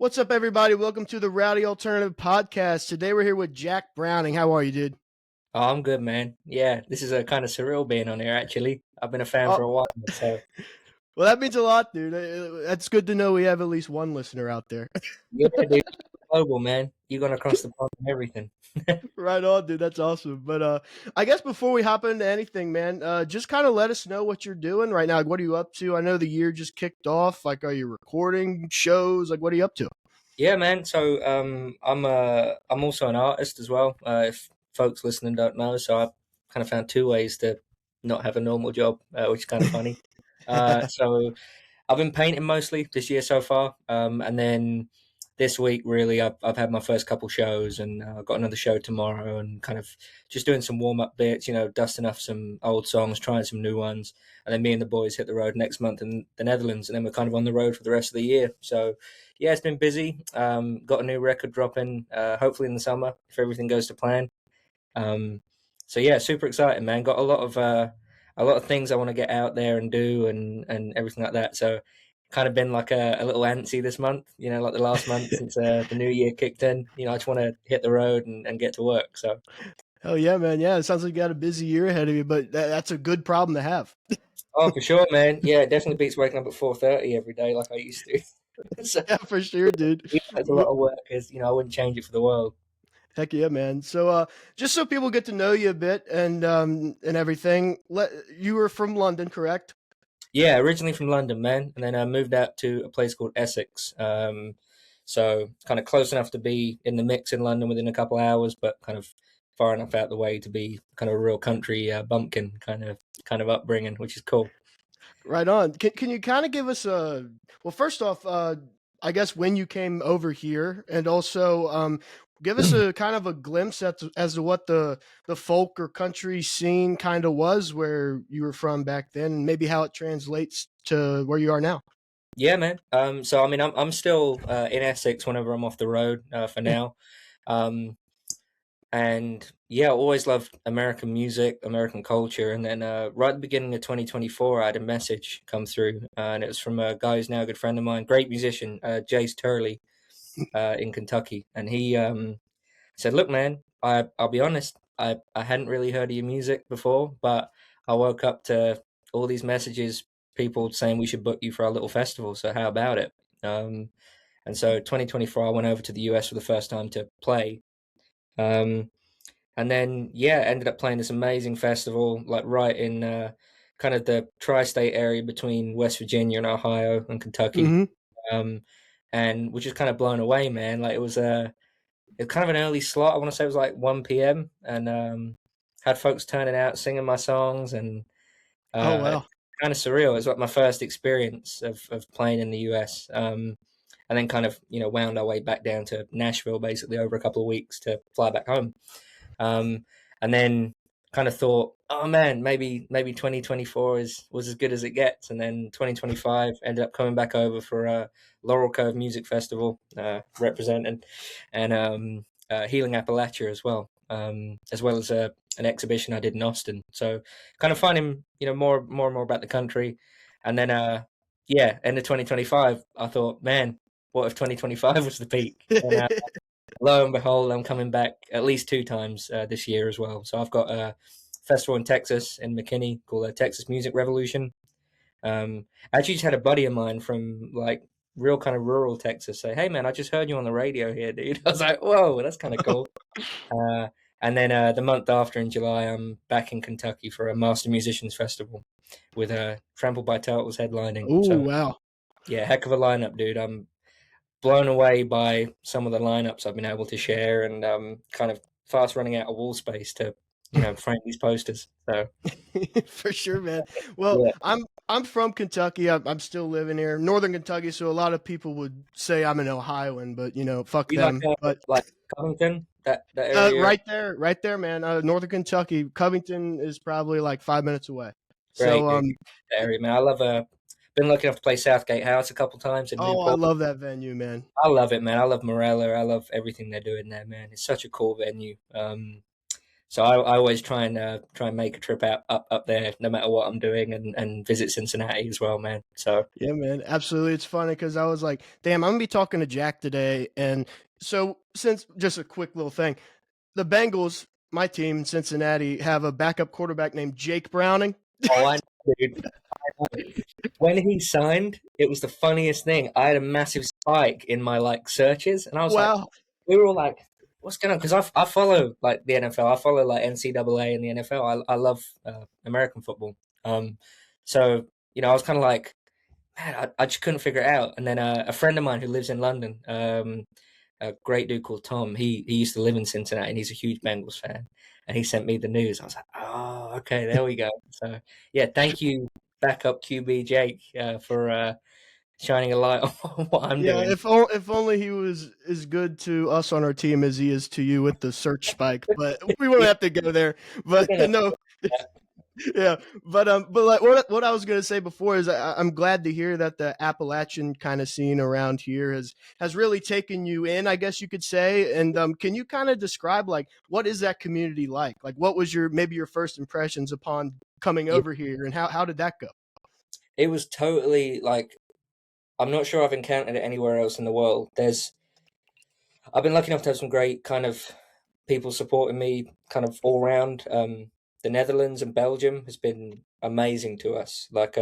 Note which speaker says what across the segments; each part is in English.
Speaker 1: What's up, everybody? Welcome to the Rowdy Alternative podcast. Today we're here with Jack Browning. How are you, dude?
Speaker 2: Oh, I'm good, man. Yeah, this is a kind of surreal being on here, actually. I've been a fan
Speaker 1: Oh,
Speaker 2: for a while, so
Speaker 1: well, that means a lot, dude. That's good to know we have at least one listener out there.
Speaker 2: yeah, dude, global, man. You're gonna cross the pond and everything.
Speaker 1: Right on, dude. That's awesome. But I guess before we hop into anything, man, just kind of let us know what you're doing right now. Like, what are you up to? I know the year just kicked off. Like, are you recording shows? Like, what are you up to?
Speaker 2: Yeah, man. So I'm also an artist as well. If folks listening don't know, so I kind of found two ways to not have a normal job, which is kind of funny. So I've been painting mostly this year so far, and then this week really I've had my first couple shows, and I've got another show tomorrow, and kind of just doing some warm up bits, dusting off some old songs, trying some new ones, and then me and the boys hit the road next month in the Netherlands, and then we're kind of on the road for the rest of the year. So yeah, it's been busy. Got a new record dropping, hopefully in the summer if everything goes to plan. Um, so yeah, super exciting, man. Got a lot of things I want to get out there and do and everything like that. So kind of been like a little antsy this month, like the last month since the new year kicked in. I just want to hit the road and get to work. So
Speaker 1: Hell yeah, man. Yeah, it sounds like you got a busy year ahead of you, but that's a good problem to have.
Speaker 2: oh, for sure, man. Yeah, it definitely beats waking up at 4:30 every day like I used to. So
Speaker 1: Yeah, for sure, dude.
Speaker 2: even though it's a lot of work, is I wouldn't change it for the world.
Speaker 1: Heck yeah, man. So, just so people get to know you a bit and everything, you were from London, correct?
Speaker 2: Yeah, originally from London, man, and then I moved out to a place called Essex. So kind of close enough to be in the mix in London within a couple of hours, but kind of far enough out the way to be kind of a real country bumpkin kind of upbringing, which is cool.
Speaker 1: Right on. Can you kind of give us a well? First off, I guess when you came over here, and also give us a kind of a glimpse as to what the folk or country scene kind of was where you were from back then, and maybe how it translates to where you are now.
Speaker 2: Yeah, man. So I mean, I'm still in Essex whenever I'm off the road for now. Um, and yeah, I always loved American music, American culture. And then right at the beginning of 2024, I had a message come through, and it was from a guy who's now a good friend of mine, great musician, Jace Turley, in Kentucky. And he said, "Look, man, I'll be honest, I hadn't really heard of your music before, but I woke up to all these messages, people saying we should book you for our little festival. So how about it?" And so 2024, I went over to the US for the first time to play. Um, and then yeah, ended up playing this amazing festival, like right in kind of the tri-state area between West Virginia and Ohio and Kentucky.
Speaker 1: Hmm.
Speaker 2: Um, and we're just kind of blown away, man. Like it was kind of an early slot. I want to say it was like 1 p.m. and had folks turning out singing my songs, and
Speaker 1: Oh
Speaker 2: uh,
Speaker 1: wow.
Speaker 2: kind of surreal. It was like my first experience of playing in the US. And then kind of wound our way back down to Nashville basically over a couple of weeks to fly back home. Um, and then kind of thought, oh man, maybe 2024 was as good as it gets. And then 2025 ended up coming back over for a Laurel Cove Music Festival, representing, and Healing Appalachia as well as an exhibition I did in Austin. So kind of finding more and more about the country. And then yeah, end of 2025, I thought, man, what if 2025 was the peak? And lo and behold, I'm coming back at least two times this year as well. So I've got a festival in Texas, in McKinney, called the Texas Music Revolution. I actually just had a buddy of mine from like real kind of rural Texas say, "Hey man, I just heard you on the radio here, dude." I was like, "Whoa, that's kind of cool." Uh, and then the month after, in July, I'm back in Kentucky for a Master Musicians Festival with Trampled by Turtles headlining.
Speaker 1: Oh
Speaker 2: So
Speaker 1: wow.
Speaker 2: yeah, heck of a lineup, dude. I'm blown away by some of the lineups I've been able to share, and kind of fast running out of wall space to frame these posters. So
Speaker 1: For sure, man. Well,
Speaker 2: yeah,
Speaker 1: I'm from Kentucky. I'm still living here, Northern Kentucky. So a lot of people would say I'm an Ohioan, but fuck
Speaker 2: you like
Speaker 1: them. But
Speaker 2: Covington, that area.
Speaker 1: right there, man. Northern Kentucky, Covington is probably like 5 minutes away.
Speaker 2: Great,
Speaker 1: So
Speaker 2: dude. That area, man. I love. Been lucky enough to play Southgate House a couple times in
Speaker 1: oh, I
Speaker 2: Newport.
Speaker 1: love that venue, man.
Speaker 2: I love it, man. I love Morella. I love everything they're doing there, man. It's such a cool venue. So I always try and make a trip out up there, no matter what I'm doing, and visit Cincinnati as well, man. So
Speaker 1: Yeah, man, absolutely. It's funny because I was like, damn, I'm gonna be talking to Jack today, and so since just a quick little thing, the Bengals, my team in Cincinnati, have a backup quarterback named Jake Browning.
Speaker 2: oh, I know, dude. When he signed, it was the funniest thing. I had a massive spike in my like searches, and I was like,
Speaker 1: Wow.
Speaker 2: we were all like, "What's going on?" Because I follow like the NFL, I follow like NCAA and the NFL. I love American football. Um, so I was kind of like, man, I just couldn't figure it out. And then a friend of mine who lives in London, a great dude called Tom, he used to live in Cincinnati, and he's a huge Bengals fan. And he sent me the news. I was like, oh, okay, there we go. So yeah, thank you, backup QB Jake, for shining a light on what I'm
Speaker 1: Yeah,
Speaker 2: doing.
Speaker 1: if only he was as good to us on our team as he is to you with the search spike, but we won't
Speaker 2: Yeah,
Speaker 1: have to go there.
Speaker 2: we're
Speaker 1: But
Speaker 2: gonna.
Speaker 1: no, yeah, but like what I was gonna say before is I'm glad to hear that the Appalachian kind of scene around here has really taken you in, I guess you could say. And can you kind of describe like what is that community like? Like what was your maybe your first impressions upon coming
Speaker 2: Yeah,
Speaker 1: over here, and how did that go?
Speaker 2: it was totally like I'm not sure I've encountered it anywhere else in the world. I've been lucky enough to have some great kind of people supporting me kind of all around. The Netherlands and Belgium has been amazing to us. Like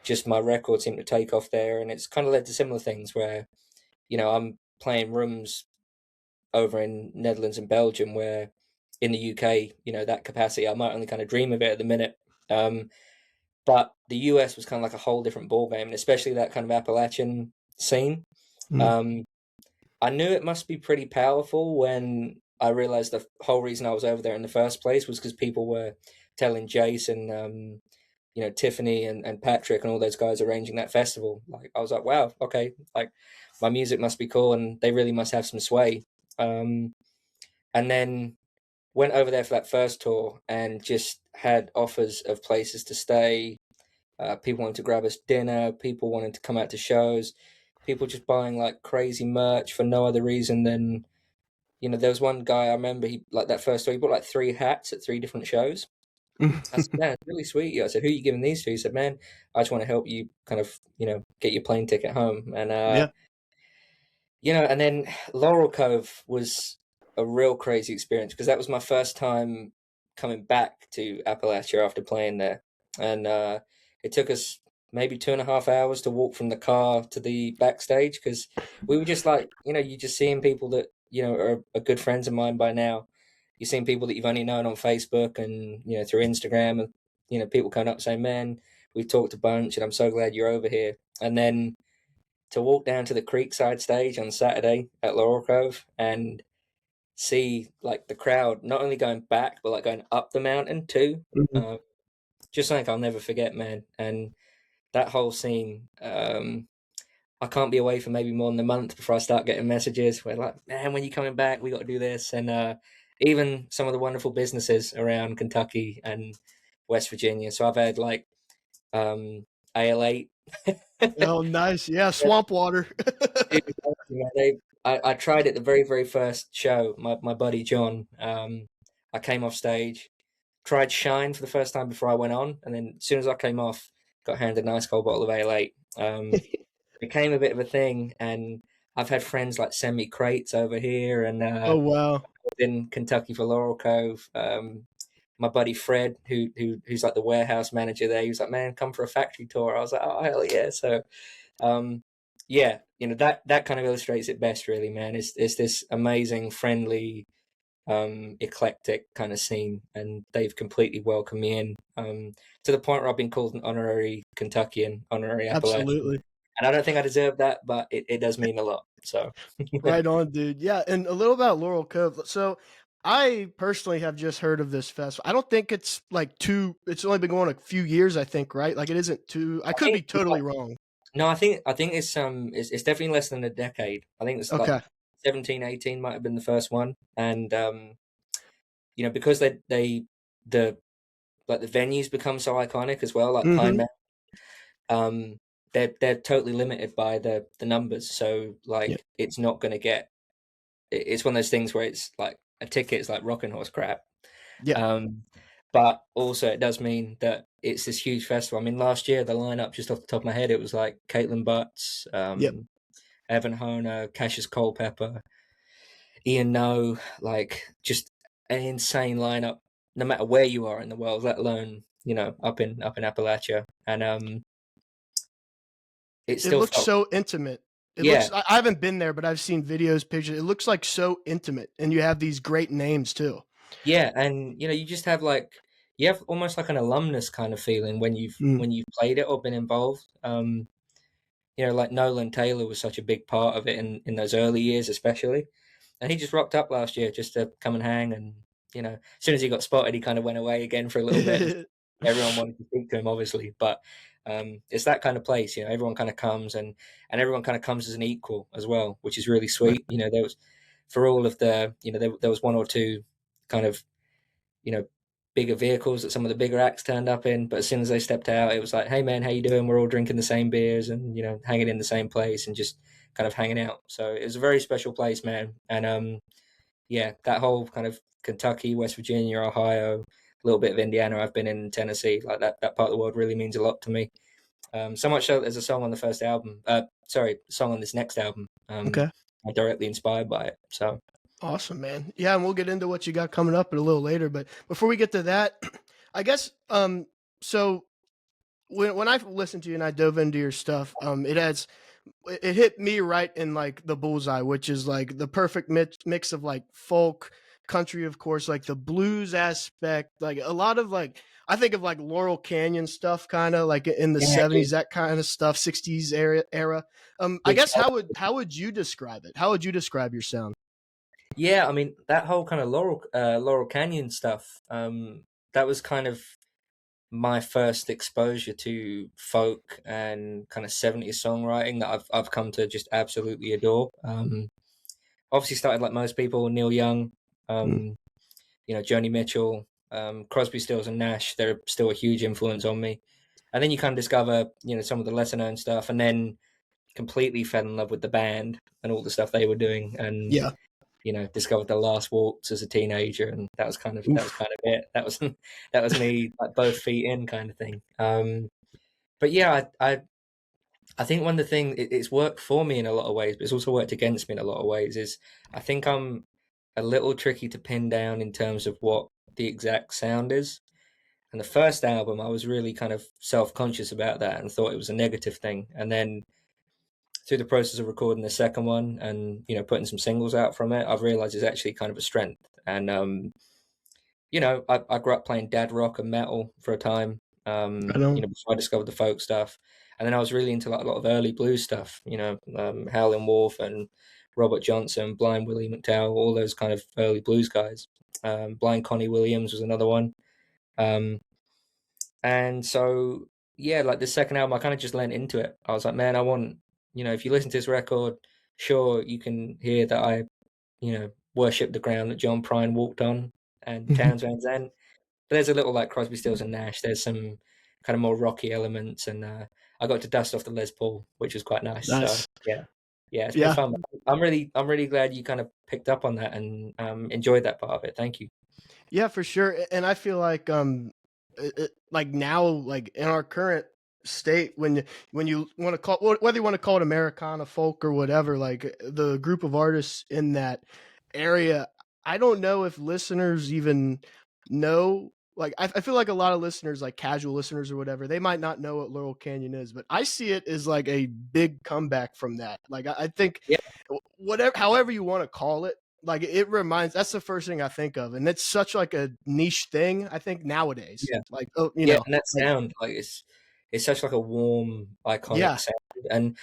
Speaker 2: just my record seemed to take off there, and it's kind of led to similar things where I'm playing rooms over in Netherlands and Belgium where in the UK, that capacity I might only kind of dream of it at the minute. Um, but the US was kind of like a whole different ball game, and especially that kind of Appalachian scene.
Speaker 1: Mhm.
Speaker 2: Um, I knew it must be pretty powerful when I realized the whole reason I was over there in the first place was because people were telling Jason, Tiffany and Patrick and all those guys arranging that festival. Like I was like, wow, okay, like my music must be cool, and they really must have some sway. Um, and then went over there for that first tour and just had offers of places to stay. People wanted to grab us dinner. People wanted to come out to shows. People just buying like crazy merch for no other reason than there was one guy I remember. He like that first tour. He bought like 3 hats at 3 different shows. I said, "Man, it's really sweet." I said, "Who are you giving these to?" He said, "Man, I just want to help you kind of get your plane ticket home." And
Speaker 1: Yeah.
Speaker 2: and then Laurel Cove was a real crazy experience because that was my first time coming back to Appalachia after playing there, and it took us maybe 2.5 hours to walk from the car to the backstage because we were just like, you just seeing people that are good friends of mine by now. You're seeing people that you've only known on Facebook and through Instagram, and people coming up saying, "Man, we've talked a bunch, and I'm so glad you're over here." And then to walk down to the Creekside stage on Saturday at Laurel Cove and see like the crowd not only going back but like going up the mountain too.
Speaker 1: Mhm.
Speaker 2: Just something I'll never forget, man. And that whole scene, I can't be away for maybe more than a month before I start getting messages where like, man, when you coming back, we got to do this. And even some of the wonderful businesses around Kentucky and West Virginia. So I've had like AL8.
Speaker 1: Oh, nice. Yeah, swamp water.
Speaker 2: Dude, honestly, man, I tried it the very, very first show. My buddy John, I came off stage, tried Shine for the first time before I went on, and then as soon as I came off, got handed a nice cold bottle of Ale8. It became a bit of a thing, and I've had friends like send me crates over here, and
Speaker 1: Oh, wow.
Speaker 2: in Kentucky for Laurel Cove. My buddy Fred, who's like the warehouse manager there, he was like, "Man, come for a factory tour." I was like, "Oh hell yeah!" So um, yeah, that kind of illustrates it best, really, man. It's this amazing, friendly, eclectic kind of scene, and they've completely welcomed me in to the point where I've been called an honorary Kentuckian, honorary Appalachian,
Speaker 1: Absolutely.
Speaker 2: and I don't think I deserve that, but it does mean a lot. So
Speaker 1: Right on, dude. Yeah, and a little about Laurel Cove. So, I personally have just heard of this festival. I don't think it's like too. It's only been going a few years, I think, right? Like it isn't too. I
Speaker 2: I
Speaker 1: could be
Speaker 2: think
Speaker 1: totally wrong.
Speaker 2: no, I think it's definitely less than a decade. I think it's like
Speaker 1: Okay.
Speaker 2: 17, 18 might have been the first one, and because the like the venues become so iconic as well, like Pine
Speaker 1: Mm-hmm.
Speaker 2: Mountain. Um, they're totally limited by the numbers, so
Speaker 1: Yeah.
Speaker 2: like it's not going to get. It's one of those things where it's like a ticket is like rocking horse crap.
Speaker 1: Yeah.
Speaker 2: Um, but also it does mean that it's this huge festival. I mean, last year the lineup, just off the top of my head, it was like Caitlin Butts,
Speaker 1: Yep.
Speaker 2: Evan Honer, Cassius Culpepper, Ian No, like just an insane lineup. No matter where you are in the world, let alone up in Appalachia, and it
Speaker 1: It
Speaker 2: still
Speaker 1: looks
Speaker 2: felt
Speaker 1: so intimate. It
Speaker 2: yeah,
Speaker 1: looks I haven't been there, but I've seen videos, pictures. It looks like so intimate, and you have these great names too.
Speaker 2: yeah, and you just have like you have almost like an alumnus kind of feeling when you've
Speaker 1: Mm.
Speaker 2: when you've played it or been involved. Like Nolan Taylor was such a big part of it in those early years, especially. And he just rocked up last year just to come and hang. And, as soon as he got spotted, he kind of went away again for a little bit. And everyone wanted to speak to him, obviously. But it's that kind of place, everyone kind of comes and everyone kind of comes as an equal as well, which is really
Speaker 1: Right.
Speaker 2: sweet. There was, for all of the, there was one or two kind of you know, bigger vehicles that some of the bigger acts turned up in. But as soon as they stepped out, it was like, hey man, how you doing? We're all drinking the same beers and, hanging in the same place and just kind of hanging out. So it was a very special place, man. And yeah, that whole kind of Kentucky, West Virginia, Ohio, a little bit of Indiana, I've been in Tennessee, like that part of the world really means a lot to me. So much so there's a song on the first album, song on this next album.
Speaker 1: Okay.
Speaker 2: I'm directly inspired by it. So
Speaker 1: Awesome, man. Yeah, and we'll get into what you got coming up a little later. But before we get to that, I guess so when I listened to you and I dove into your stuff, it hit me right in like the bullseye, which is like the perfect mix of like folk, country, of course, like the blues aspect, like a lot of like I think of like Laurel Canyon stuff, kind of like in the
Speaker 2: yeah, dude.
Speaker 1: '70s, that kind of stuff, '60s era. I
Speaker 2: Which
Speaker 1: guess how would you describe it? How would you describe your sound?
Speaker 2: Yeah, I mean that whole kind of Laurel Canyon stuff. That was kind of my first exposure to folk and kind of 70s songwriting that I've come to just absolutely adore. Obviously started like most people, Neil Young,
Speaker 1: Mm.
Speaker 2: um, Joni Mitchell, Crosby, Stills and Nash. They're still a huge influence on me. And then you kind of discover, some of the lesser known stuff, and then completely fell in love with the band and all the stuff they were doing, and
Speaker 1: Yeah.
Speaker 2: discovered the Last Waltz as a teenager, and
Speaker 1: Oof.
Speaker 2: it. That was that was me like both feet in kind of thing. But yeah, I think one of the things it's worked for me in a lot of ways, but it's also worked against me in a lot of ways. Is I think I'm a little tricky to pin down in terms of what the exact sound is. And the first album, I was really kind of self conscious about that and thought it was a negative thing. And then through the process of recording the second one and putting some singles out from it, I've realized it's actually kind of a strength. And I grew up playing dad rock and metal for a time.
Speaker 1: I know.
Speaker 2: Before I discovered the folk stuff, and then I was really into like a lot of early blues stuff. Howlin' Wolf and Robert Johnson, Blind Willie McDowell, all those kind of early blues guys. Blind Connie Williams was another one. Um, and so, yeah, like the second album, I kind of just lent into it. I was like, man, I want, if you listen to this record, sure, you can hear that I, worship the ground that John Prine walked on and Towns Van Zandt. But there's a little like Crosby, Stills and Nash. There's some kind of more rocky elements, and I got to dust off the Les Paul, which was quite nice. So
Speaker 1: Nice.
Speaker 2: yeah, it's been
Speaker 1: Yeah.
Speaker 2: fun. I'm really glad you kind of picked up on that and enjoyed that part of it. Thank you.
Speaker 1: Yeah, for sure. And I feel like like now, like in our current state, when you want to call whether you want to call it Americana folk or whatever, like the group of artists in that area, I don't know if listeners even know. Like I feel like a lot of listeners, like casual listeners or whatever, they might not know what Laurel Canyon is, but I see it as like a big comeback from that. Like I think
Speaker 2: Yeah,
Speaker 1: whatever, however you want to call it, like it reminds. That's the first thing I think of, and it's such like a niche thing. I think nowadays,
Speaker 2: yeah.
Speaker 1: like
Speaker 2: Yeah, and that
Speaker 1: like
Speaker 2: sound like it's such like a warm, iconic
Speaker 1: yeah,
Speaker 2: sound, and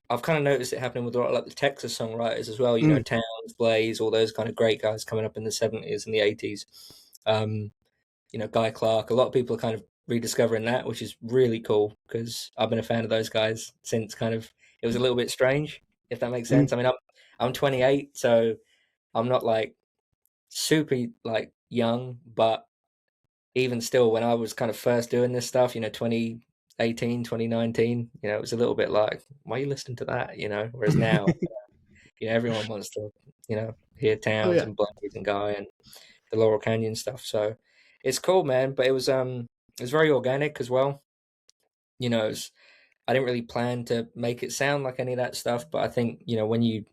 Speaker 2: I've kind of noticed it happening with a lot of like the Texas songwriters as well.
Speaker 1: mm,
Speaker 2: Towns, Blaze, all those kind of great guys coming up in the '70s and the '80s. Um, Guy Clark. A lot of people are kind of rediscovering that, which is really cool because I've been a fan of those guys since kind of it was a little bit strange, if that makes
Speaker 1: mm,
Speaker 2: sense. I mean, I'm 28, so I'm not like super like young, but even still, when I was kind of first doing this stuff, 2018, 2019, it was a little bit like, why are you listening to that? Whereas now, everyone wants to, you know. hear
Speaker 1: Oh
Speaker 2: Towns
Speaker 1: yeah.
Speaker 2: and Blaze and Guy and the Laurel Canyon stuff. So it's cool, man. But it was very organic as well. You know, I didn't really plan to make it sound like any of that stuff, but I think, when you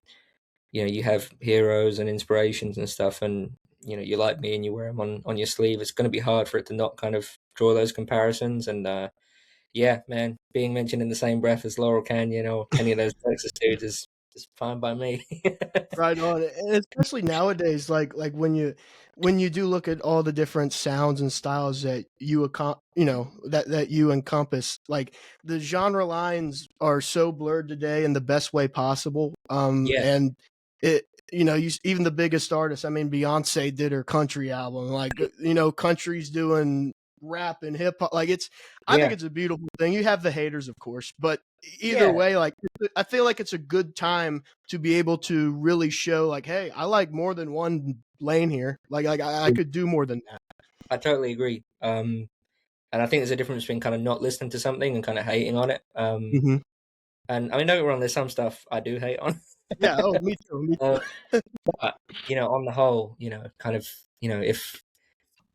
Speaker 2: have heroes and inspirations and stuff, and you like me and you wear them on your sleeve, it's going to be hard for it to not kind of draw those comparisons. And yeah, man, being mentioned in the same breath as Laurel Canyon or any of those Texas dudes is fine by me.
Speaker 1: Right on, and especially nowadays, like when you do look at all the different sounds and styles that that you encompass, like the genre lines are so blurred today in the best way possible.
Speaker 2: Yeah,
Speaker 1: And even the biggest artists. I mean, Beyonce did her country album. Like country's doing rap and hip hop. Like I think
Speaker 2: yeah,
Speaker 1: it's a beautiful thing. You have the haters, of course, but either
Speaker 2: yeah.
Speaker 1: way, like I feel like it's a good time to be able to really show like, hey, I like more than one lane here. Like I could do more than that.
Speaker 2: I totally agree. And I think there's a difference between kind of not listening to something and kind of hating on it.
Speaker 1: Hmm.
Speaker 2: And I mean, don't get me wrong, there's some stuff I do hate on.
Speaker 1: Yeah. Oh, me too. Me
Speaker 2: uh,
Speaker 1: too.
Speaker 2: but on the whole, kind of, if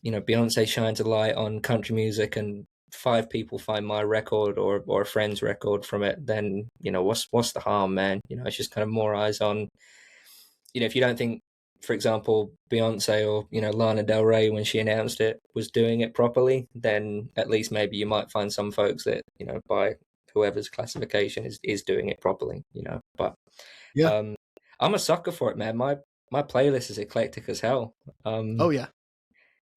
Speaker 2: Beyonce shines a light on country music and five people find my record or a friend's record from it, then what's the harm, man? It's just kind of more eyes on. If you don't think, for example, Beyonce or Lana Del Rey when she announced it was doing it properly, then at least maybe you might find some folks that by whoever's classification is doing it properly. But
Speaker 1: Yeah.
Speaker 2: um, I'm a sucker for it, man. My playlist is eclectic as hell.
Speaker 1: Oh
Speaker 2: Um,
Speaker 1: yeah.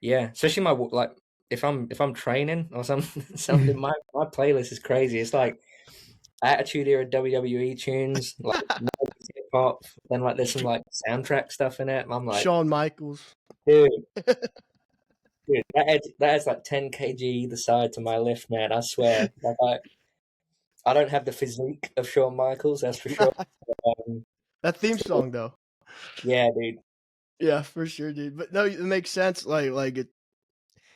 Speaker 2: yeah, especially my like if I'm training or something, something.
Speaker 1: Mhm.
Speaker 2: My playlist is crazy. It's like Attitude Era WWE tunes, like 90s hip hop. Then like there's some like soundtrack stuff in it. And I'm like,
Speaker 1: Shawn Michaels.
Speaker 2: dude, that adds like 10 kg either side to my lift, man. I swear. Like I don't have the physique of Shawn Michaels, that's for sure. Um,
Speaker 1: That theme song though.
Speaker 2: yeah, dude.
Speaker 1: Yeah, for sure, dude. But no, it makes sense.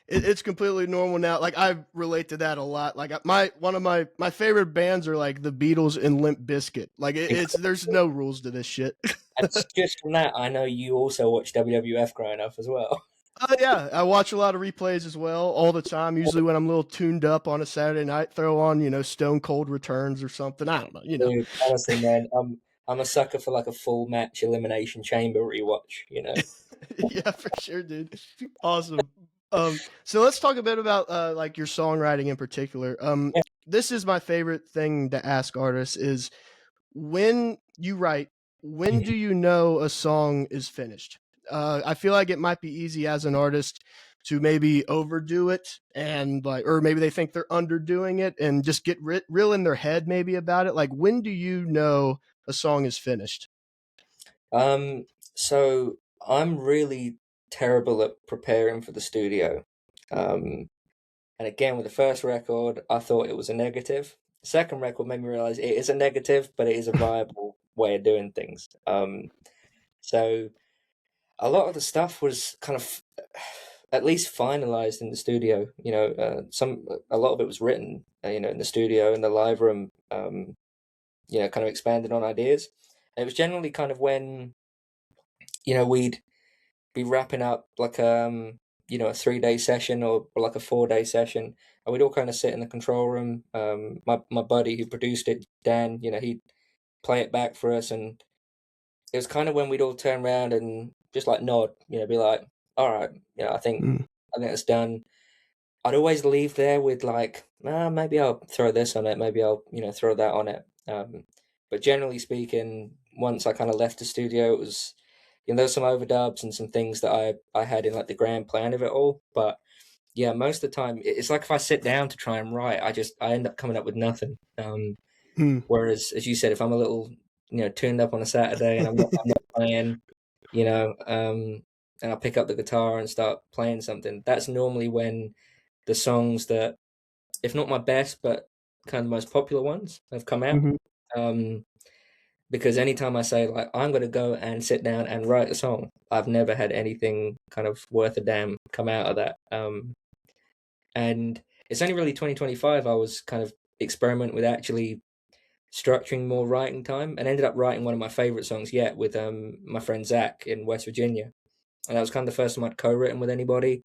Speaker 1: It's completely normal now. Like I relate to that a lot. Like one of my favorite bands are like the Beatles and Limp Bizkit. Like it's there's no rules to this shit.
Speaker 2: And just from that, I know you also watched WWF growing up as well.
Speaker 1: Yeah, I watch a lot of replays as well all the time. Usually when I'm a little tuned up on a Saturday night, throw on Stone Cold Returns or something. I don't know.
Speaker 2: Dude, honestly, man, I'm a sucker for like a full match elimination chamber rewatch.
Speaker 1: Yeah, for sure, dude. Awesome. So let's talk a bit about like your songwriting in particular.
Speaker 2: Yeah.
Speaker 1: This is my favorite thing to ask artists is when you write, when do you know a song is finished? I feel like it might be easy as an artist to maybe overdo it and like, or maybe they think they're underdoing it and just get real in their head maybe about it. Like, when do you know a song is finished?
Speaker 2: So I'm really terrible at preparing for the studio. Um, and again, with the first record, I thought it was a negative. The second record made me realize it is a negative, but it is a viable way of doing things. So a lot of the stuff was kind of at least finalized in the studio. A lot of it was written, in the studio in the live room. Kind of expanded on ideas. And it was generally kind of when we'd be wrapping up like a 3-day session or like a 4-day session, and we'd all kind of sit in the control room. My buddy who produced it, Dan, he'd play it back for us, and it was kind of when we'd all turn around and just like nod, be like, all right,
Speaker 1: Mm.
Speaker 2: I think it's done. I'd always leave there with like, maybe I'll throw this on it, maybe I'll throw that on it. But generally speaking, once I kind of left the studio, it was there was some overdubs and some things that I had in like the grand plan of it all. But yeah, most of the time, it's like if I sit down to try and write, I end up coming up with nothing.
Speaker 1: Mm.
Speaker 2: Whereas, as you said, if I'm a little tuned up on a Saturday and I'm not playing, and I pick up the guitar and start playing something, that's normally when the songs that, if not my best, but kind of the most popular ones have come out.
Speaker 1: Mhm.
Speaker 2: Um, because anytime I say like I'm gonna go and sit down and write a song, I've never had anything kind of worth a damn come out of that. And it's only really 2025 I was kind of experimenting with actually structuring more writing time, and ended up writing one of my favorite songs yet with my friend Zach in West Virginia, and that was kind of the first time I'd co-written with anybody,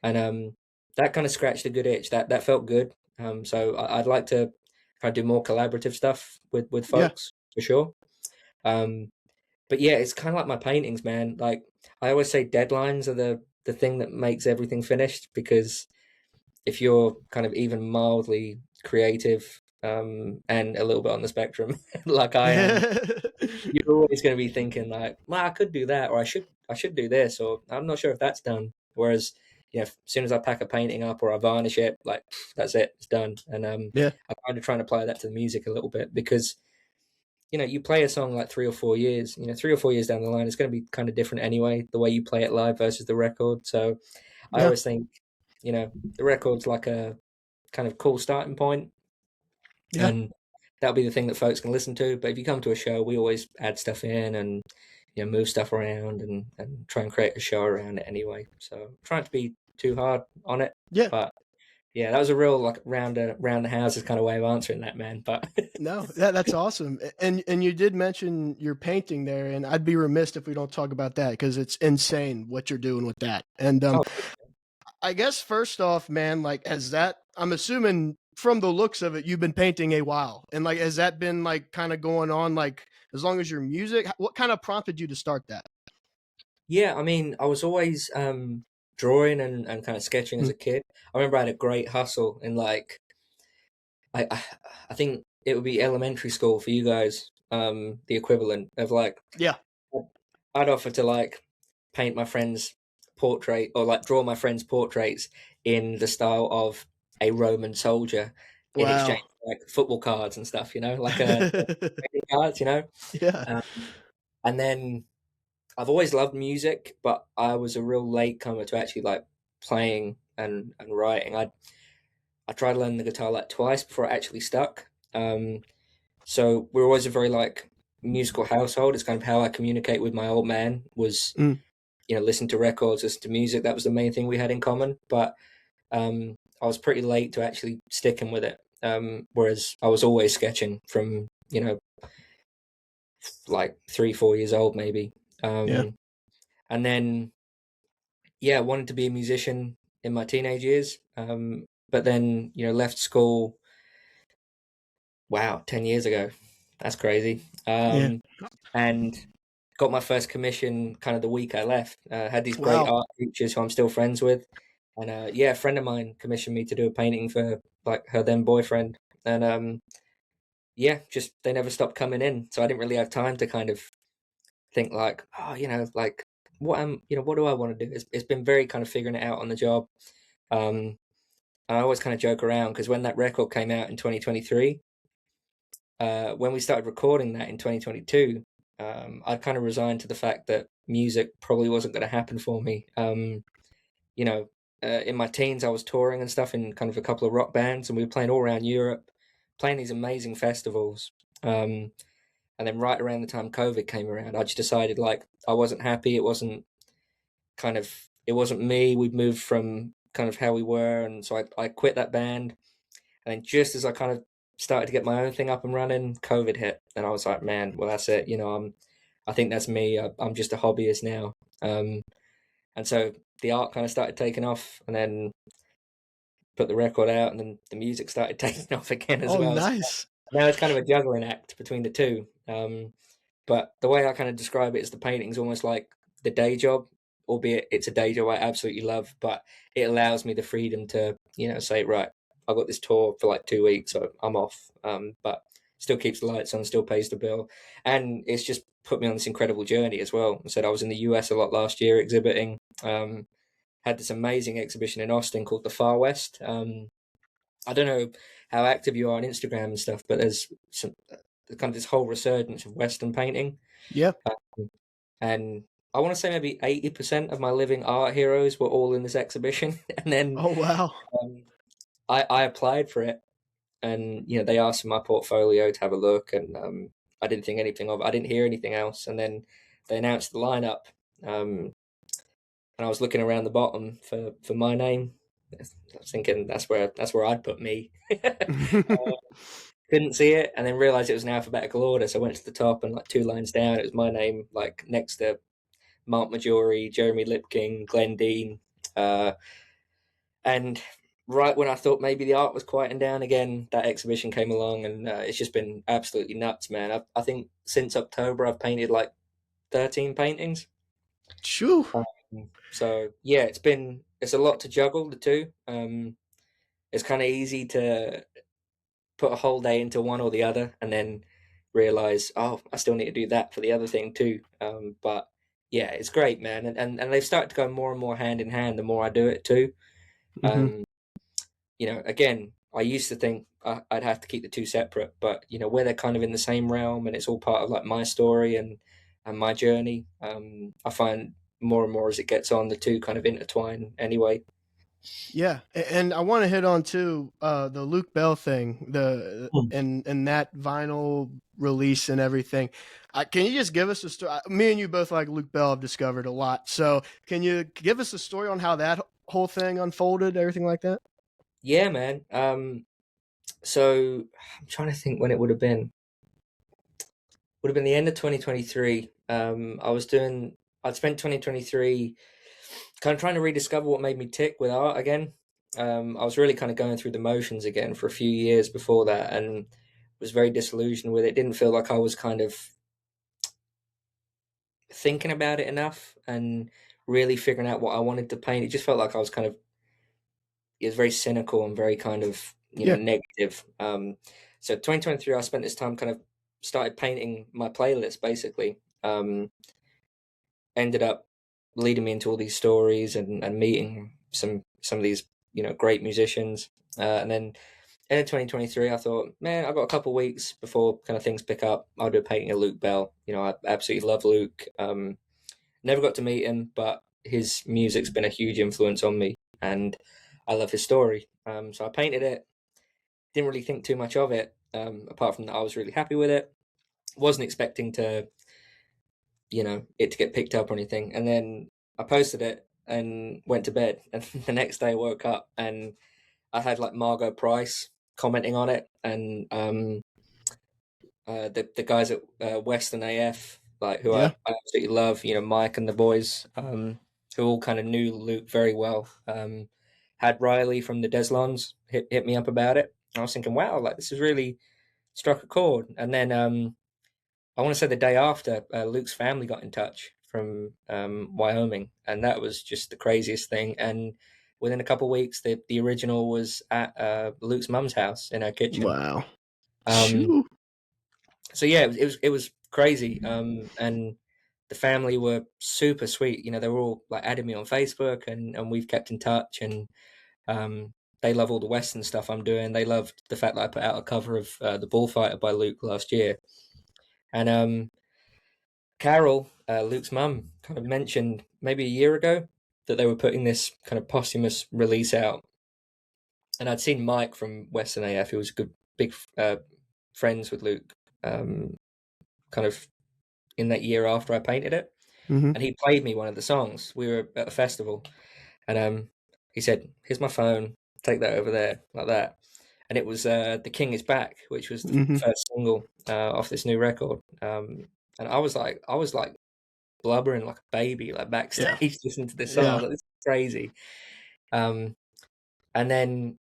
Speaker 2: and that kind of scratched a good itch. That felt good. So I'd like to try to do more collaborative stuff with
Speaker 1: Yeah.
Speaker 2: folks for sure. Um, but yeah, it's kind of like my paintings, man. Like I always say, deadlines are the thing that makes everything finished, because if you're kind of even mildly creative and a little bit on the spectrum, like I am, you're always going to be thinking like, well, I could do that, or I should do this, or I'm not sure if that's done. Whereas, as soon as I pack a painting up or I varnish it, like that's it, it's done. And
Speaker 1: Yeah.
Speaker 2: I'm kind of trying to apply that to the music a little bit, because you play a song like 3 or 4 years, 3 or 4 years down the line, it's going to be kind of different anyway, the way you play it live versus the record. So I
Speaker 1: Yeah.
Speaker 2: always think, the record's like a kind of cool starting point,
Speaker 1: Yeah.
Speaker 2: and that'll be the thing that folks can listen to. But if you come to a show, we always add stuff in and move stuff around and try and create a show around it anyway. So trying to be too hard on it,
Speaker 1: Yeah.
Speaker 2: but yeah, that was a real like round the houses kind of way of answering that, man. But
Speaker 1: No, that's awesome. And you did mention your painting there, and I'd be remiss if we don't talk about that because it's insane what you're doing with that. And
Speaker 2: oh
Speaker 1: I guess first off, man, like has that I'm assuming from the looks of it, you've been painting a while. And like has that been like kind of going on like as long as your music? What kind of prompted you to start that?
Speaker 2: yeah, I mean, I was always drawing and kind of sketching as
Speaker 1: Mm,
Speaker 2: a kid. I remember I had a great hustle in like I think it would be elementary school for you guys, the equivalent of like
Speaker 1: yeah.
Speaker 2: I'd offer to like paint my friend's portrait, or like draw my friend's portraits in the style of a Roman soldier in exchange
Speaker 1: Wow.
Speaker 2: for like football cards and stuff, like a trading cards.
Speaker 1: Yeah.
Speaker 2: Um, and then I've always loved music, but I was a real late comer to actually like playing and writing. I tried learning the guitar like twice before it actually stuck. So we're always a very like musical household. It's kind of how I communicate with my old man was,
Speaker 1: Mm,
Speaker 2: listen to records, listen to music. That was the main thing we had in common. But I was pretty late to actually sticking with it. Whereas I was always sketching from, like 3, 4 years old, maybe.
Speaker 1: yeah.
Speaker 2: And then, yeah, wanted to be a musician in my teenage years. But then, left school. Wow, 10 years ago. That's crazy.
Speaker 1: Yeah.
Speaker 2: And got my first commission kind of the week I left. Had these great
Speaker 1: Wow.
Speaker 2: art teachers who I'm still friends with. And yeah, a friend of mine commissioned me to do a painting for like her then boyfriend. And yeah, just they never stopped coming in. So I didn't really have time to kind of think like, oh, like what do I want to do? It's been very kind of figuring it out on the job. Um, and I always kind of joke around because when that record came out in 2023, when we started recording that in 2022, I kind of resigned to the fact that music probably wasn't going to happen for me. You know, in my teens, I was touring and stuff in kind of a couple of rock bands, and we were playing all around Europe, playing these amazing festivals. And then right around the time COVID came around, I just decided like I wasn't happy. It wasn't me. We'd moved from kind of how we were, and so I quit that band. And then just as I kind of started to get my own thing up and running, COVID hit, and I was like, man, well that's it. I think that's me. I'm just a hobbyist now. Um, and so the art kind of started taking off, and then put the record out, and then the music started taking off again as
Speaker 1: Oh,
Speaker 2: well. So
Speaker 1: nice.
Speaker 2: now it's kind of a juggling act between the two. But the way I kind of describe it is the painting's almost like the day job, albeit it's a day job I absolutely love, but it allows me the freedom to, say, right, I've got this tour for like 2 weeks, so I'm off. But still keeps the lights on, still pays the bill. And it's just put me on this incredible journey as well. I said I was in the US a lot last year exhibiting. Had this amazing exhibition in Austin called The Far West. I don't know how active you are on Instagram and stuff, but there's some kind of this whole resurgence of Western painting.
Speaker 1: Yeah.
Speaker 2: Um, and I want to say maybe 80% of my living art heroes were all in this exhibition. And then
Speaker 1: Oh, wow.
Speaker 2: um, I applied for it, and they asked for my portfolio to have a look, and I didn't think anything of it. I didn't hear anything else, and then they announced the lineup, and I was looking around the bottom for my name. I was thinking that's where I'd put me. couldn't see it, and then realized it was in alphabetical order. So I went to the top, and like 2 lines down, it was my name, like next to Mark Majori, Jeremy Lipking, Glenn Dean, uh, and right when I thought maybe the art was quieting down again, that exhibition came along, and it's just been absolutely nuts, man. I think since October I've painted like 13 paintings.
Speaker 1: Shoo.
Speaker 2: So yeah, it's a lot to juggle the two. It's kind of easy to put a whole day into one or the other, and then realize, oh, I still need to do that for the other thing too. But yeah, it's great, man, and they've started to go more and more hand in hand the more I do it too.
Speaker 1: Hmm.
Speaker 2: Um, again, I used to think I'd have to keep the two separate, but where they're kind of in the same realm and it's all part of like my story and my journey. I find more and more as it gets on, the two kind of intertwine anyway.
Speaker 1: Yeah, and I want to hit on too the Luke Bell thing, the
Speaker 2: Hmm.
Speaker 1: and that vinyl release and everything. Can you just give us a story? Me and you both like Luke Bell have discovered a lot. So can you give us a story on how that whole thing unfolded, everything like that?
Speaker 2: Yeah, man. So I'm trying to think when it would have been. Would have been the end of 2023. I'd spent 2023 kind of trying to rediscover what made me tick with art again. I was really kind of going through the motions again for a few years before that, and was very disillusioned with it. Didn't feel like I was kind of thinking about it enough and really figuring out what I wanted to paint. It just felt like I was kind of, it was very cynical and very kind of,
Speaker 1: Yeah.
Speaker 2: negative. So 2023, I spent this time kind of started painting my playlist basically. Ended up leading me into all these stories and meeting some of these great musicians. And then end of 2023, I thought, man, I've got a couple of weeks before kind of things pick up. I'll do a painting of Luke Bell. I absolutely love Luke. Never got to meet him, but his music's been a huge influence on me, and I love his story. So I painted it. Didn't really think too much of it, apart from that I was really happy with it. Wasn't expecting to, it to get picked up or anything. And then I posted it and went to bed. And the next day I woke up and I had like Margot Price commenting on it, and the guys at Western AF, like who
Speaker 1: Yeah.
Speaker 2: I absolutely love, Mike and the boys, who all kind of knew Luke very well. Had Riley from the Deslons hit me up about it. I was thinking, wow, like this has really struck a chord. And then I want to say the day after, Luke's family got in touch from Wyoming, and that was just the craziest thing. And within a couple of weeks, the original was at Luke's mum's house in her kitchen.
Speaker 1: Wow.
Speaker 2: Um,
Speaker 1: Shoo.
Speaker 2: so yeah, it was crazy. And the family were super sweet. They were all like adding me on Facebook, and we've kept in touch. And um, they love all the Western stuff I'm doing. They loved the fact that I put out a cover of The Bullfighter by Luke last year. And Carol, Luke's mum, kind of mentioned maybe a year ago that they were putting this kind of posthumous release out. And I'd seen Mike from Western AF, who was a good, big friends with Luke, kind of in that year after I painted it.
Speaker 1: Hmm.
Speaker 2: And he played me one of the songs. We were at a festival, and he said, "Here's my phone. Take that over there, like that." And it was "The King Is Back," which was the
Speaker 1: Hmm.
Speaker 2: first single off this new record. And I was like blubbering like a baby, like
Speaker 1: Yeah.
Speaker 2: backstage listening to this song. I
Speaker 1: Yeah.
Speaker 2: was like, "This is crazy." Um, and then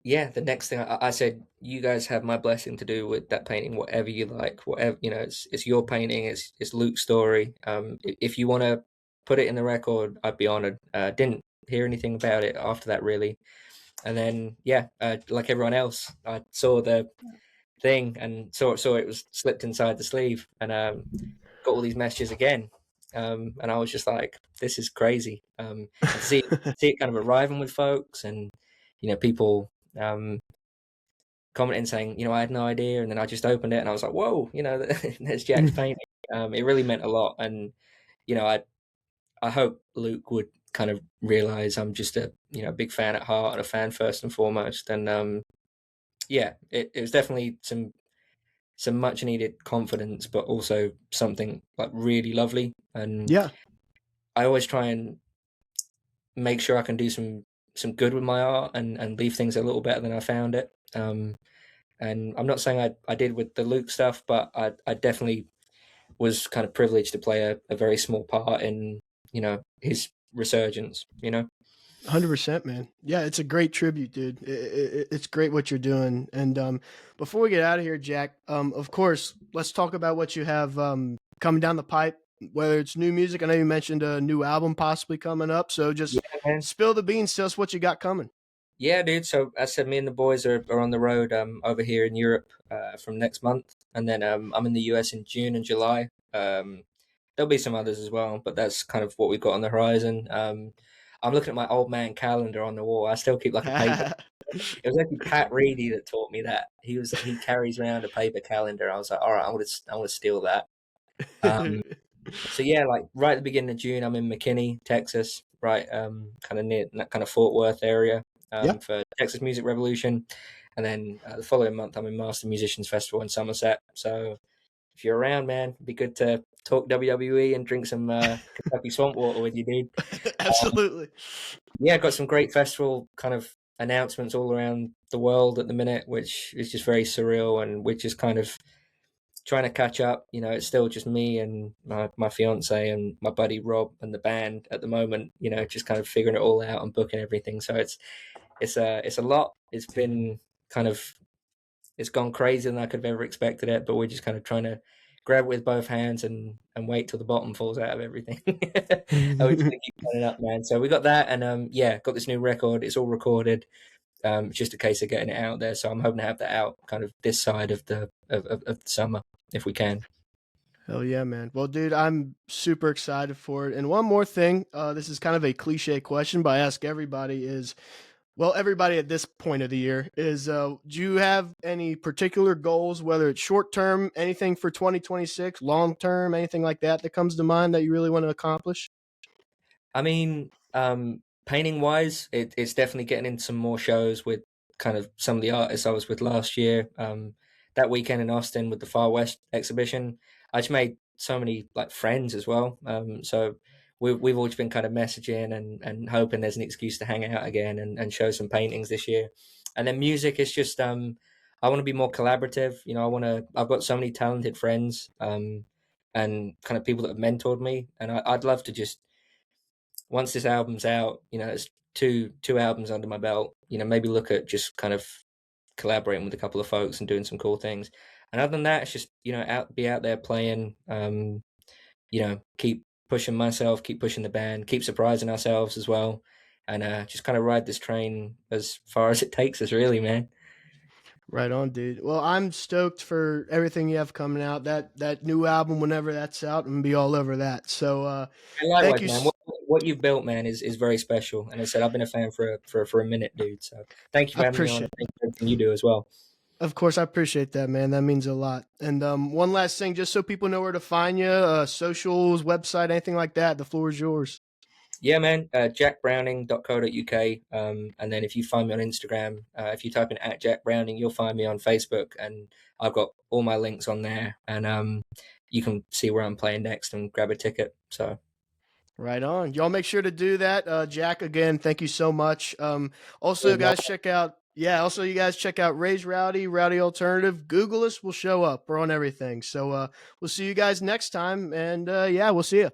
Speaker 2: yeah, the next thing I said, "You guys have my blessing to do with that painting, whatever you like, whatever it's your painting, it's Luke's story. If you want to put it in the record, I'd be honored." Didn't hear anything about it after that really, and then yeah, like everyone else, I saw the thing and saw it was slipped inside the sleeve, and got all these messages again, and I was just like, "This is crazy." And see it kind of arriving with folks, and people um, commenting saying, "I had no idea," and then I just opened it and I was like, "Whoa!" There's Jack's painting. It really meant a lot, and I hope Luke would kind of realize I'm just a big fan at heart and a fan first and foremost, and yeah, it was definitely some much needed confidence, but also something like really lovely. And
Speaker 1: Yeah.
Speaker 2: I always try and make sure I can do some good with my art and leave things a little better than I found it. and I'm not saying I did with the Luke stuff, but I definitely was kind of privileged to play a very small part in, his resurgence.
Speaker 1: 100%, man. Yeah, it's a great tribute, dude. It's great what you're doing. And before we get out of here, Jack, of course, let's talk about what you have coming down the pipe. Whether it's new music, I know you mentioned a new album possibly coming up. So just
Speaker 2: Yeah, man.
Speaker 1: spill the beans. Tell us what you got coming.
Speaker 2: Yeah, dude. So as I said, me and the boys are on the road over here in Europe from next month, and then I'm in the US in June and July. There'll be some others as well, but that's kind of what we've got on the horizon. I'm looking at my old man calendar on the wall. I still keep like a paper. It was actually Pat Reedy that taught me that. He carries around a paper calendar. I was like, all right, I'm gonna steal that. Um, so yeah, like right at the beginning of June, I'm in McKinney, Texas, right, kind of near that kind of Fort Worth area,
Speaker 1: Yeah.
Speaker 2: for Texas Music Revolution, and then the following month, I'm in Master Musicians Festival in Somerset. So if you're around, man, it'd be good to talk WWE and drink some Kentucky Swamp Water with you, dude. Um,
Speaker 1: Absolutely.
Speaker 2: yeah, got some great festival kind of announcements all around the world at the minute, which is just very surreal, and we're just kind of trying to catch up. It's still just me and my fiance and my buddy Rob and the band at the moment. Just kind of figuring it all out and booking everything. So it's a lot. It's been kind of it's gone crazier than I could have ever expected it. But we're just kind of trying to grab it with both hands and wait till the bottom falls out of everything. And we just gonna keep running up, man. So we got that, and yeah, got this new record. It's all recorded. It's just a case of getting it out there. So I'm hoping to have that out kind of this side of the summer if we can.
Speaker 1: Hell yeah, man. Well, dude, I'm super excited for it. And one more thing, this is kind of a cliche question, but I ask everybody is, well, everybody at this point of the year is, do you have any particular goals, whether it's short term, anything for 2026, long term, anything like that that comes to mind that you really want to accomplish?
Speaker 2: I mean, painting wise, it's definitely getting in some more shows with kind of some of the artists I was with last year. That weekend in Austin with the Far West exhibition, I just made so many like friends as well. So we've all just been kind of messaging and hoping there's an excuse to hang out again and show some paintings this year. And then music is just I want to be more collaborative. I've got so many talented friends and kind of people that have mentored me, and I'd love to just once this album's out, it's two albums under my belt, maybe look at just kind of collaborating with a couple of folks and doing some cool things. And other than that, it's just, be out there playing, keep pushing myself, keep pushing the band, keep surprising ourselves as well. And just kind of ride this train as far as it takes us, really, man.
Speaker 1: Right on, dude. Well, I'm stoked for everything you have coming out. That new album, whenever that's out, I'm gonna be all over that. So,
Speaker 2: And
Speaker 1: thank
Speaker 2: likewise,
Speaker 1: you.
Speaker 2: man. What you've built, man, is very special. And I said I've been a fan for a minute, dude. So thank you
Speaker 1: I
Speaker 2: for having me on.
Speaker 1: appreciate.
Speaker 2: And thank you for everything you do as well.
Speaker 1: Of course, I appreciate that, man. That means a lot. And one last thing, just so people know where to find you, socials, website, anything like that. The floor is yours.
Speaker 2: Yeah, man. JackBrowning.co.uk. And then if you find me on Instagram, if you type in at Jack Browning, you'll find me on Facebook, and I've got all my links on there. And you can see where I'm playing next and grab a ticket. So
Speaker 1: Right on. Y'all make sure to do that. Jack, again, thank you so much. Also,
Speaker 2: cheers, man.
Speaker 1: guys, check out. Yeah, also, you guys check out Ray's Rowdy Alternative. Google us, we'll show up. We're on everything. So we'll see you guys next time. And yeah, we'll see you.